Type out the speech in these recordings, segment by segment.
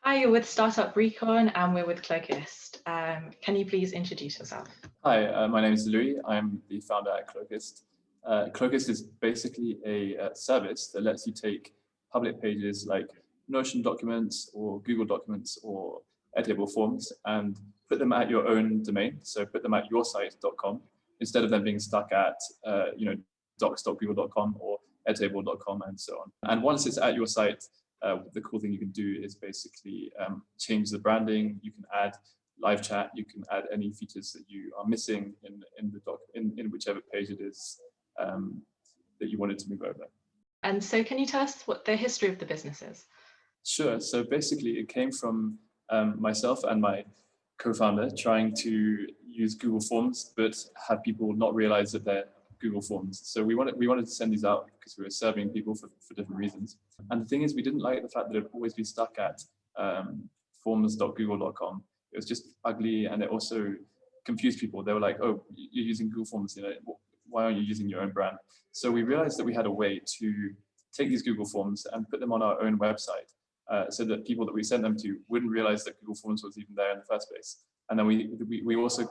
Hi, you're with Startup Recon and we're with Cloakist. Can you please introduce yourself? Hi, my name is Louis. I'm the founder at Cloakist. Cloakist is basically a service that lets you take public pages like Notion documents or Google documents or Airtable forms and put them at your own domain. So put them at yoursite.com instead of them being stuck at docs.google.com or airtable.com and so on. And once it's at your site, the cool thing you can do is basically change the branding. You can add live chat. You can add any features that you are missing in whichever page it is that you wanted to move over. And so can you tell us what the history of the business is? Sure. So basically it came from myself and my co-founder trying to use Google Forms, but have people not realize that they're Google Forms. So we wanted to send these out because we were serving people for different reasons. And the thing is, we didn't like the fact that it would always be stuck at forms.google.com. It was just ugly, and it also confused people. They were like, "Oh, you're using Google Forms, why aren't you using your own brand?" So we realized that we had a way to take these Google Forms and put them on our own website, so that people that we sent them to wouldn't realize that Google Forms was even there in the first place. And then we also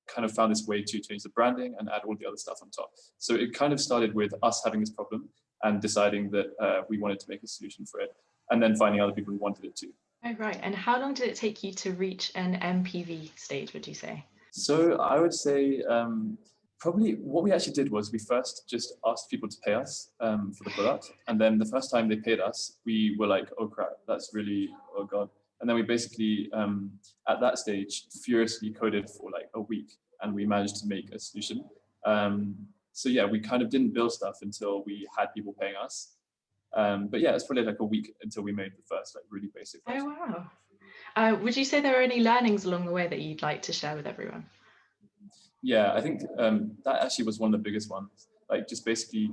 kind of found this way to change the branding and add all the other stuff on top. So it kind of started with us having this problem and deciding that we wanted to make a solution for it, and then finding other people who wanted it too. Oh, right. And how long did it take you to reach an MPV stage, would you say? So I would say probably what we actually did was we first just asked people to pay us for the product. And then the first time they paid us, we were like, oh crap, that's really, oh God. And then we basically, at that stage, furiously coded for like a week and we managed to make a solution. So yeah, we kind of didn't build stuff until we had people paying us. But yeah, it's probably like a week until we made the first like really basic version. Oh, wow. Would you say there are any learnings along the way that you'd like to share with everyone? Yeah, I think that actually was one of the biggest ones. Like just basically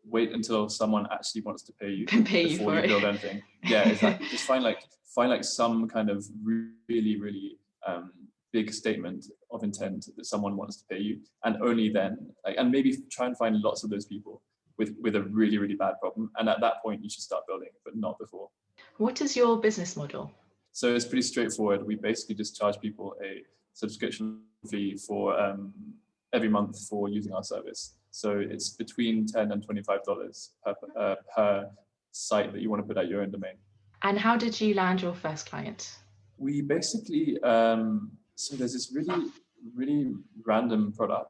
wait until someone actually wants to pay you before you build anything. Yeah, exactly. Just find like some kind of really big statement of intent that someone wants to pay you, and only then, and maybe try and find lots of those people with a really bad problem. And at that point, you should start building, but not before. What is your business model? So it's pretty straightforward. We basically just charge people a subscription fee for every month for using our service. So it's between $10 and $25 per site that you want to put at your own domain. And how did you land your first client? We basically, so there's this really random product.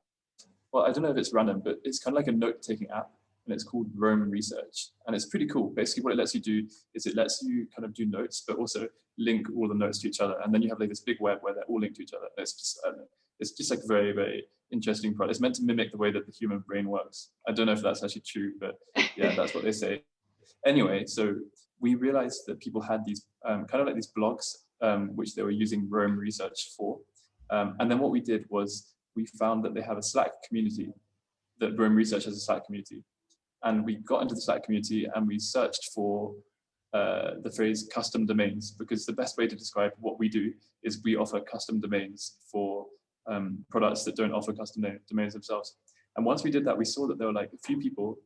Well, I don't know if it's random, but it's kind of like a note-taking app, and it's called Roam Research. And it's pretty cool. Basically what it lets you do is it lets you kind of do notes, but also link all the notes to each other. And then you have like this big web where they're all linked to each other. It's just like very interesting product. It's meant to mimic the way that the human brain works. I don't know if that's actually true, but yeah, that's what they say. Anyway, so we realized that people had these kind of like these blogs, which they were using Roam Research for. And then what we did was we found that they have a Slack community, that Roam Research has a Slack community. And we got into the Slack community and we searched for the phrase custom domains, because the best way to describe what we do is we offer custom domains for products that don't offer custom domains themselves. And once we did that, we saw that there were like a few people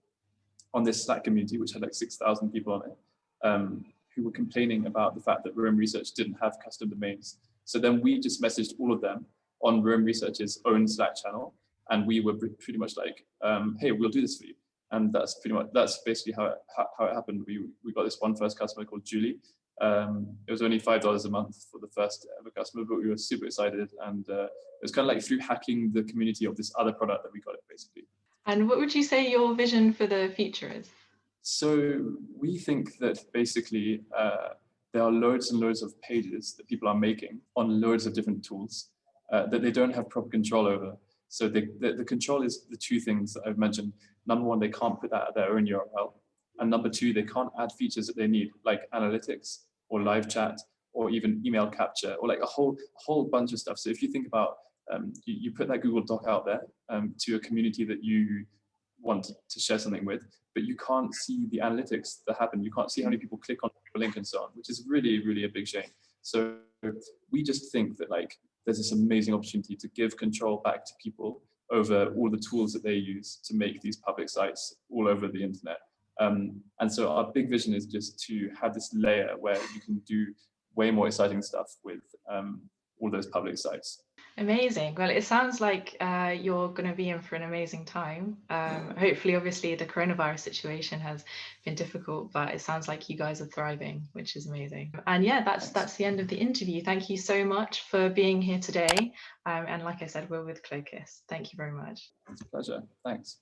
on this Slack community, which had like 6,000 people on it, who were complaining about the fact that Roam Research didn't have custom domains. So then we just messaged all of them on Roam Research's own Slack channel. And we were pretty much like, hey, we'll do this for you. And that's basically how it happened. We got this one first customer called Julie. It was only $5 a month for the first ever customer, but we were super excited. And it was kind of like through hacking the community of this other product that we got it, basically. And what would you say your vision for the future is? So we think that basically there are loads and loads of pages that people are making on loads of different tools that they don't have proper control over. So the control is the two things that I've mentioned. Number one, they can't put that at their own URL. And number two, they can't add features that they need, like analytics or live chat or even email capture or like a whole bunch of stuff. So if you think about, you put that Google Doc out there to a community that you want to share something with, but you can't see the analytics that happen. You can't see how many people click on the link and so on, which is really a big shame. So we just think that like there's this amazing opportunity to give control back to people over all the tools that they use to make these public sites all over the internet. And so our big vision is just to have this layer where you can do way more exciting stuff with all those public sites. Amazing. Well, it sounds like you're going to be in for an amazing time. Hopefully, obviously, the coronavirus situation has been difficult, but it sounds like you guys are thriving, which is amazing. And yeah, that's the end of the interview. Thank you so much for being here today. And like I said, we're with Cloakist. Thank you very much. It's a pleasure. Thanks.